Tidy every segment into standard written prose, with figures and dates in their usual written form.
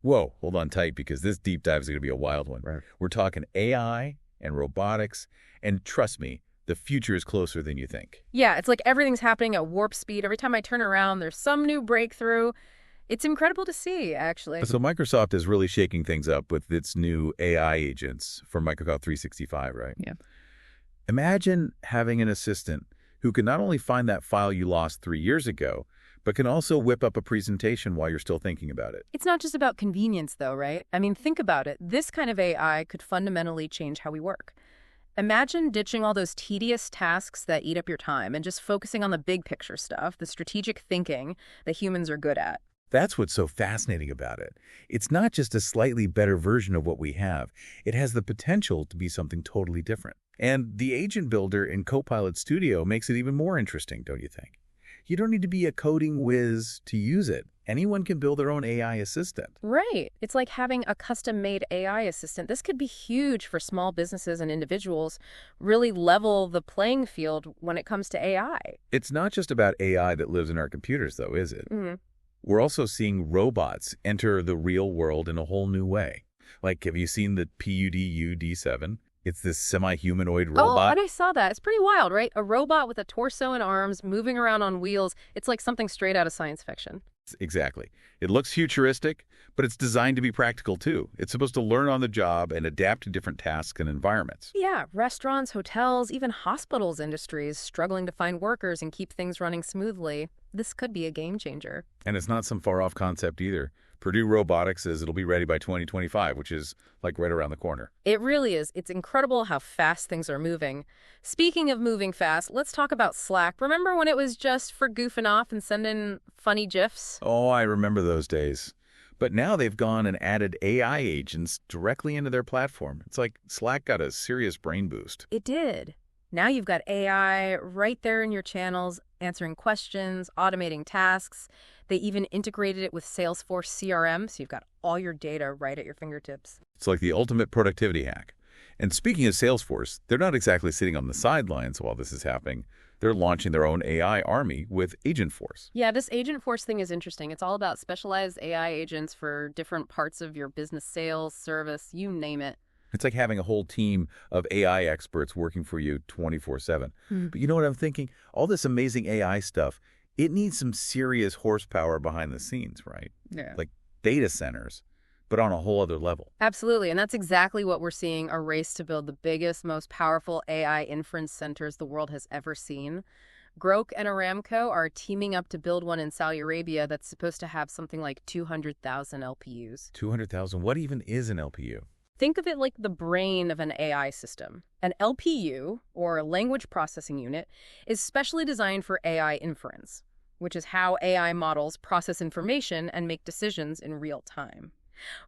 Whoa, hold on tight because this deep dive is going to be a wild one. Right. We're talking AI and robotics, and trust me, the future is closer than you think. Yeah, it's like everything's happening at warp speed. Every time I turn around, there's some new breakthrough. It's incredible to see, actually. So Microsoft is really shaking things up with its new AI agents for Microsoft 365, right? Yeah. Imagine having an assistant who can not only find that file you lost 3 years ago, but can also whip up a presentation while you're still thinking about it. It's not just about convenience, though, right? I mean, think about it. This kind of AI could fundamentally change how we work. Imagine ditching all those tedious tasks that eat up your time and just focusing on the big picture stuff, the strategic thinking that humans are good at. That's what's so fascinating about it. It's not just a slightly better version of what we have. It has the potential to be something totally different. And the agent builder in Copilot Studio makes it even more interesting, don't you think? You don't need to be a coding whiz to use it. Anyone can build their own AI assistant. Right. It's like having a custom-made AI assistant. This could be huge for small businesses and individuals, really level the playing field when it comes to AI. It's not just about AI that lives in our computers, though, is it? Mm-hmm. We're also seeing robots enter the real world in a whole new way. Like, have you seen the PUDU D7? It's this semi-humanoid robot. Oh, and I saw that. It's pretty wild, right? A robot with a torso and arms moving around on wheels. It's like something straight out of science fiction. Exactly. It looks futuristic, but it's designed to be practical, too. It's supposed to learn on the job and adapt to different tasks and environments. Yeah, restaurants, hotels, even hospitals industries struggling to find workers and keep things running smoothly. This could be a game changer. And it's not some far-off concept either. Purdue Robotics says it'll be ready by 2025, which is like right around the corner. It really is. It's incredible how fast things are moving. Speaking of moving fast, let's talk about Slack. Remember when it was just for goofing off and sending funny GIFs? Oh, I remember those days. But now they've gone and added AI agents directly into their platform. It's like Slack got a serious brain boost. It did. Now you've got AI right there in your channels, answering questions, automating tasks. They even integrated it with Salesforce CRM, so you've got all your data right at your fingertips. It's like the ultimate productivity hack. And speaking of Salesforce, they're not exactly sitting on the sidelines while this is happening. They're launching their own AI army with AgentForce. Yeah, this AgentForce thing is interesting. It's all about specialized AI agents for different parts of your business, sales, service, you name it. It's like having a whole team of AI experts working for you 24/7. But you know what I'm thinking? All this amazing AI stuff, it needs some serious horsepower behind the scenes, right? Yeah. Like data centers, but on a whole other level. Absolutely, and that's exactly what we're seeing, a race to build the biggest, most powerful AI inference centers the world has ever seen. Grok and Aramco are teaming up to build one in Saudi Arabia that's supposed to have something like 200,000 LPUs. 200,000. What even is an LPU? Think of it like the brain of an AI system. An LPU, or language processing unit, is specially designed for AI inference, which is how AI models process information and make decisions in real time.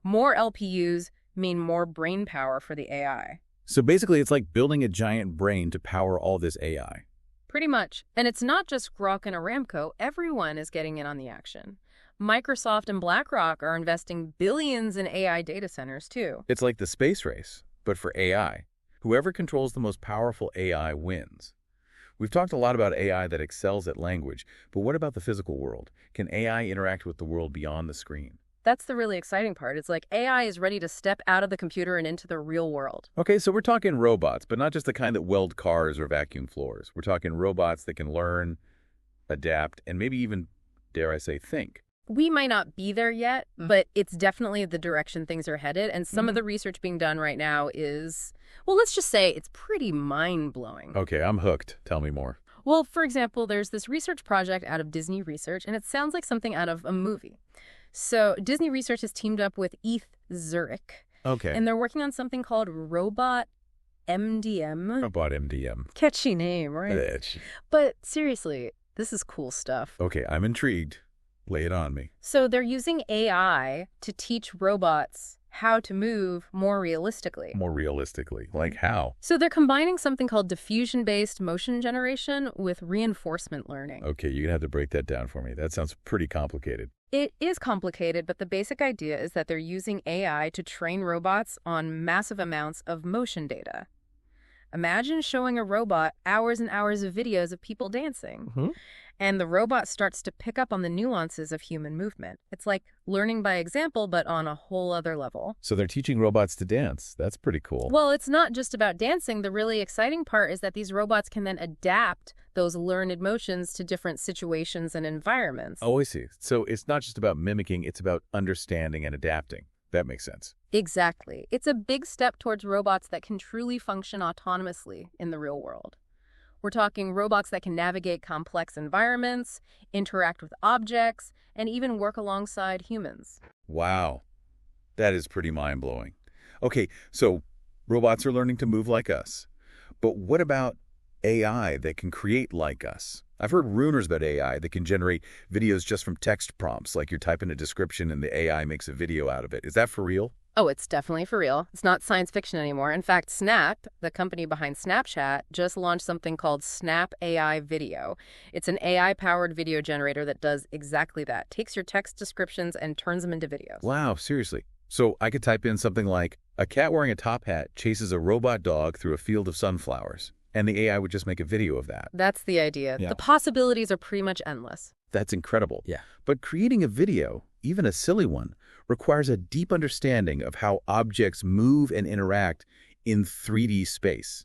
More LPUs mean more brain power for the AI. So basically, it's like building a giant brain to power all this AI. Pretty much. And it's not just Grok and Aramco. Everyone is getting in on the action. Microsoft and BlackRock are investing billions in AI data centers, too. It's like the space race, but for AI. Whoever controls the most powerful AI wins. We've talked a lot about AI that excels at language, but what about the physical world? Can AI interact with the world beyond the screen? That's the really exciting part. It's like AI is ready to step out of the computer and into the real world. Okay, so we're talking robots, but not just the kind that weld cars or vacuum floors. We're talking robots that can learn, adapt, and maybe even, dare I say, think. We might not be there yet, but it's definitely the direction things are headed. And some of the research being done right now is, well, let's just say it's pretty mind-blowing. Okay, I'm hooked. Tell me more. Well, for example, there's this research project out of Disney Research, and it sounds like something out of a movie. So Disney Research has teamed up with Zurich. Okay. And they're working on something called Robot MDM. Robot MDM. Catchy name, right? But seriously, this is cool stuff. Okay, I'm intrigued. Lay it on me. So they're using AI to teach robots how to move more realistically. More realistically? Like how? So they're combining something called diffusion-based motion generation with reinforcement learning. Okay, you're going to have to break that down for me. That sounds pretty complicated. It is complicated, but the basic idea is that they're using AI to train robots on massive amounts of motion data. Imagine showing a robot hours and hours of videos of people dancing. And the robot starts to pick up on the nuances of human movement. It's like learning by example, but on a whole other level. So they're teaching robots to dance. That's pretty cool. Well, it's not just about dancing. The really exciting part is that these robots can then adapt those learned motions to different situations and environments. Oh, I see. So it's not just about mimicking, it's about understanding and adapting. That makes sense. Exactly. It's a big step towards robots that can truly function autonomously in the real world. We're talking robots that can navigate complex environments, interact with objects, and even work alongside humans. Wow. That is pretty mind-blowing. Okay, so robots are learning to move like us. But what about AI that can create like us? I've heard rumors about AI that can generate videos just from text prompts, like you're typing a description and the AI makes a video out of it. Is that for real? Oh, it's definitely for real. It's not science fiction anymore. In fact, Snap, the company behind Snapchat, just launched something called Snap AI Video. It's an AI-powered video generator that does exactly that. Takes your text descriptions and turns them into videos. Wow, seriously. So I could type in something like, a cat wearing a top hat chases a robot dog through a field of sunflowers, and the AI would just make a video of that. That's the idea. Yeah. The possibilities are pretty much endless. That's incredible. Yeah. But creating a video, even a silly one, requires a deep understanding of how objects move and interact in 3D space.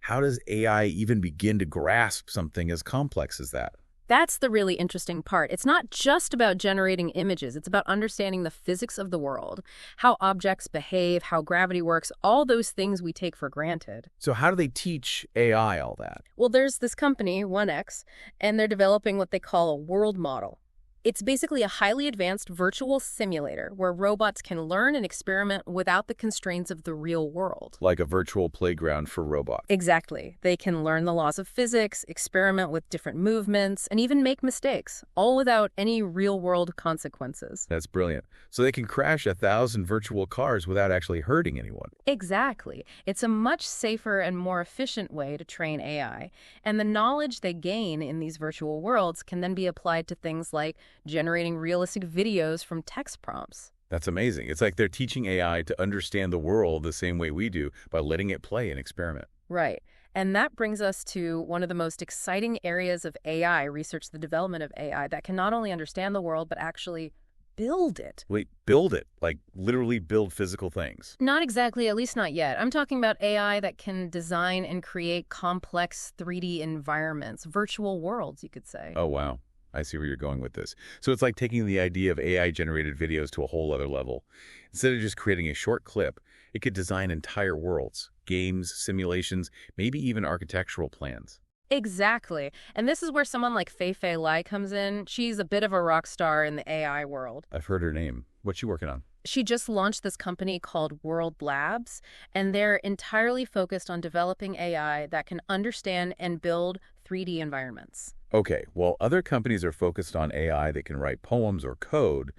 How does AI even begin to grasp something as complex as that? That's the really interesting part. It's not just about generating images. It's about understanding the physics of the world, how objects behave, how gravity works, all those things we take for granted. So how do they teach AI all that? Well, there's this company, 1X, and they're developing what they call a world model. It's basically a highly advanced virtual simulator where robots can learn and experiment without the constraints of the real world. Like a virtual playground for robots. Exactly. They can learn the laws of physics, experiment with different movements, and even make mistakes, all without any real-world consequences. That's brilliant. So they can crash 1,000 virtual cars without actually hurting anyone. Exactly. It's a much safer and more efficient way to train AI. And the knowledge they gain in these virtual worlds can then be applied to things like generating realistic videos from text prompts. That's amazing. It's like they're teaching AI to understand the world the same way we do by letting it play and experiment. Right. And that brings us to one of the most exciting areas of AI research, the development of AI that can not only understand the world, but actually build it. Wait, build it? Like literally build physical things? Not exactly, at least not yet. I'm talking about AI that can design and create complex 3D environments, virtual worlds, you could say. Oh, wow. I see where you're going with this. So it's like taking the idea of AI-generated videos to a whole other level. Instead of just creating a short clip, it could design entire worlds, games, simulations, maybe even architectural plans. Exactly. And this is where someone like Fei-Fei comes in. She's a bit of a rock star in the AI world. I've heard her name. What's she working on? She just launched this company called World Labs, and they're entirely focused on developing AI that can understand and build 3D environments. Okay, while other companies are focused on AI that can write poems or code,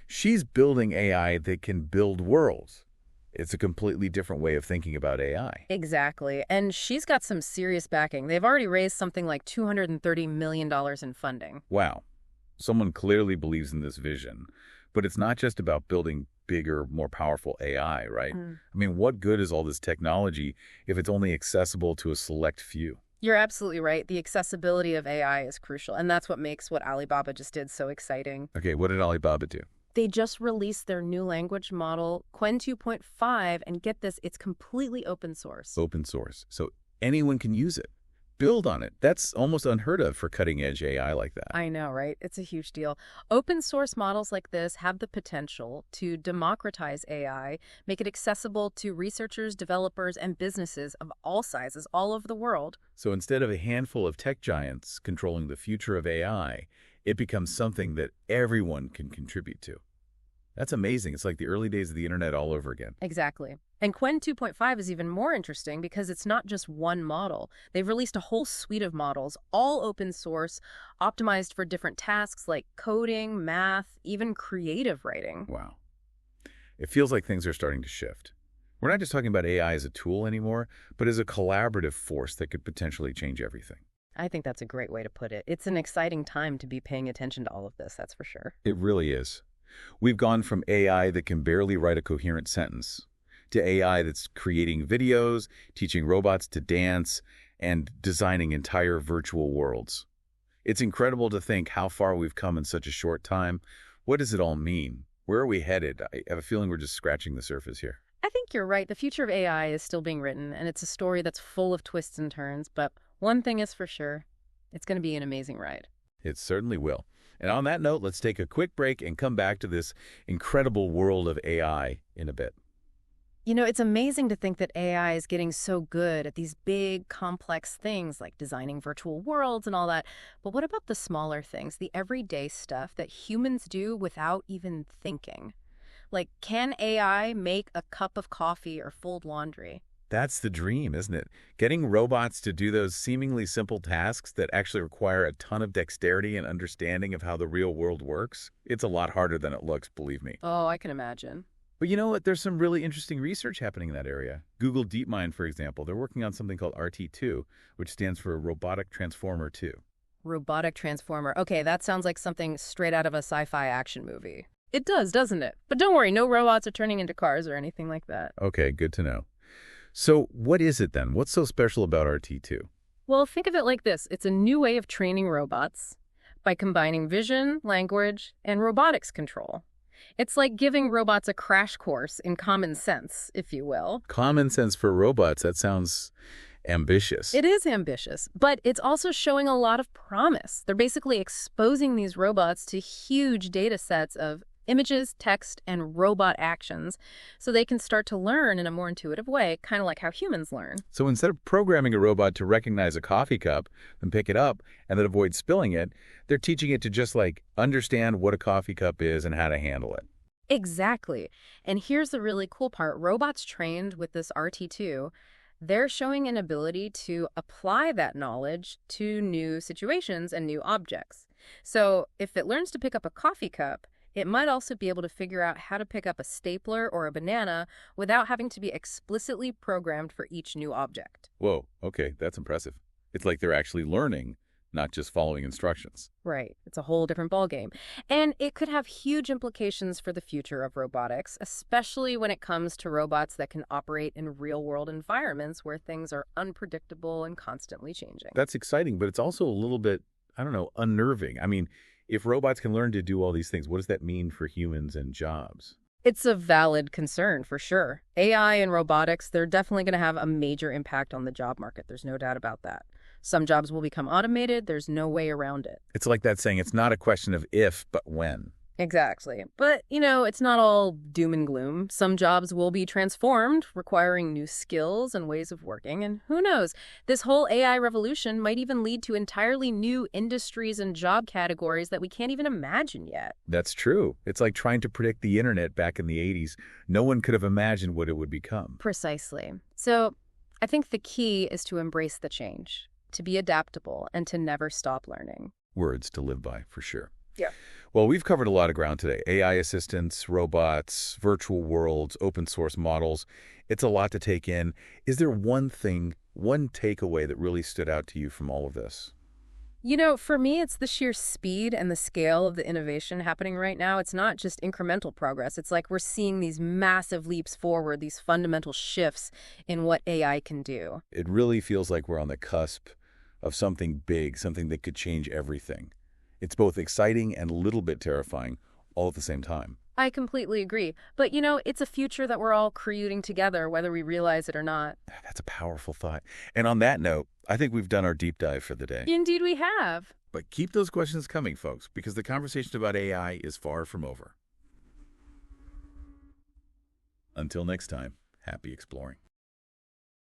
she's building AI that can build worlds. It's a completely different way of thinking about AI. Exactly. And she's got some serious backing. They've already raised something like $230 million in funding. Wow. Someone clearly believes in this vision. But it's not just about building bigger, more powerful AI, right? I mean, what good is all this technology if it's only accessible to a select few? You're absolutely right. The accessibility of AI is crucial, and that's what makes what Alibaba just did so exciting. Okay, what did Alibaba do? They just released their new language model, Qwen 2.5, and get this, it's completely open source. Open source. So anyone can use it. Build on it. That's almost unheard of for cutting-edge AI like that. I know, right? It's a huge deal. Open source models like this have the potential to democratize AI, make it accessible to researchers, developers, and businesses of all sizes all over the world. So instead of a handful of tech giants controlling the future of AI, it becomes something that everyone can contribute to. That's amazing. It's like the early days of the internet all over again. Exactly. And Qwen 2.5 is even more interesting because it's not just one model. They've released a whole suite of models, all open source, optimized for different tasks like coding, math, even creative writing. Wow. It feels like things are starting to shift. We're not just talking about AI as a tool anymore, but as a collaborative force that could potentially change everything. I think that's a great way to put it. It's an exciting time to be paying attention to all of this, that's for sure. It really is. We've gone from AI that can barely write a coherent sentence to AI that's creating videos, teaching robots to dance, and designing entire virtual worlds. It's incredible to think how far we've come in such a short time. What does it all mean? Where are we headed? I have a feeling we're just scratching the surface here. I think you're right. The future of AI is still being written, and it's a story that's full of twists and turns. But one thing is for sure, it's going to be an amazing ride. It certainly will. And on that note, let's take a quick break and come back to this incredible world of AI in a bit. You know, it's amazing to think that AI is getting so good at these big, complex things like designing virtual worlds and all that. But what about the smaller things, the everyday stuff that humans do without even thinking? Like, can AI make a cup of coffee or fold laundry? That's the dream, isn't it? Getting robots to do those seemingly simple tasks that actually require a ton of dexterity and understanding of how the real world works. It's a lot harder than it looks, believe me. Oh, I can imagine. But you know what? There's some really interesting research happening in that area. Google DeepMind, for example, they're working on something called RT2, which stands for Robotic Transformer 2. Robotic transformer. Okay, that sounds like something straight out of a sci-fi action movie. It does, doesn't it? But don't worry, no robots are turning into cars or anything like that. Okay, good to know. So what is it then? What's so special about RT2? Well, think of it like this. It's a new way of training robots by combining vision, language, and robotics control. It's like giving robots a crash course in common sense, if you will. Common sense for robots, that sounds ambitious. It is ambitious, but it's also showing a lot of promise. They're basically exposing these robots to huge data sets of images, text, and robot actions so they can start to learn in a more intuitive way, kind of like how humans learn. So instead of programming a robot to recognize a coffee cup and pick it up and then avoid spilling it, they're teaching it to just understand what a coffee cup is and how to handle it. Exactly. And here's the really cool part. Robots trained with this RT2, they're showing an ability to apply that knowledge to new situations and new objects. So if it learns to pick up a coffee cup, it might also be able to figure out how to pick up a stapler or a banana without having to be explicitly programmed for each new object. Whoa, okay, that's impressive. It's like they're actually learning, not just following instructions. Right. It's a whole different ballgame. And it could have huge implications for the future of robotics, especially when it comes to robots that can operate in real-world environments where things are unpredictable and constantly changing. That's exciting, but it's also a little bit, unnerving. I mean, if robots can learn to do all these things, what does that mean for humans and jobs? It's a valid concern, for sure. AI and robotics, they're definitely going to have a major impact on the job market. There's no doubt about that. Some jobs will become automated. There's no way around it. It's like that saying, it's not a question of if, but when. Exactly. But, it's not all doom and gloom. Some jobs will be transformed, requiring new skills and ways of working. And who knows, this whole AI revolution might even lead to entirely new industries and job categories that we can't even imagine yet. That's true. It's like trying to predict the internet back in the 80s. No one could have imagined what it would become. Precisely. So I think the key is to embrace the change, to be adaptable, and to never stop learning. Words to live by, for sure. Yeah. Well, we've covered a lot of ground today. AI assistants, robots, virtual worlds, open source models. It's a lot to take in. Is there one thing, one takeaway that really stood out to you from all of this? For me, it's the sheer speed and the scale of the innovation happening right now. It's not just incremental progress. It's like we're seeing these massive leaps forward, these fundamental shifts in what AI can do. It really feels like we're on the cusp of something big, something that could change everything. It's both exciting and a little bit terrifying all at the same time. I completely agree. But, it's a future that we're all creating together, whether we realize it or not. That's a powerful thought. And on that note, I think we've done our deep dive for the day. Indeed we have. But keep those questions coming, folks, because the conversation about AI is far from over. Until next time, happy exploring.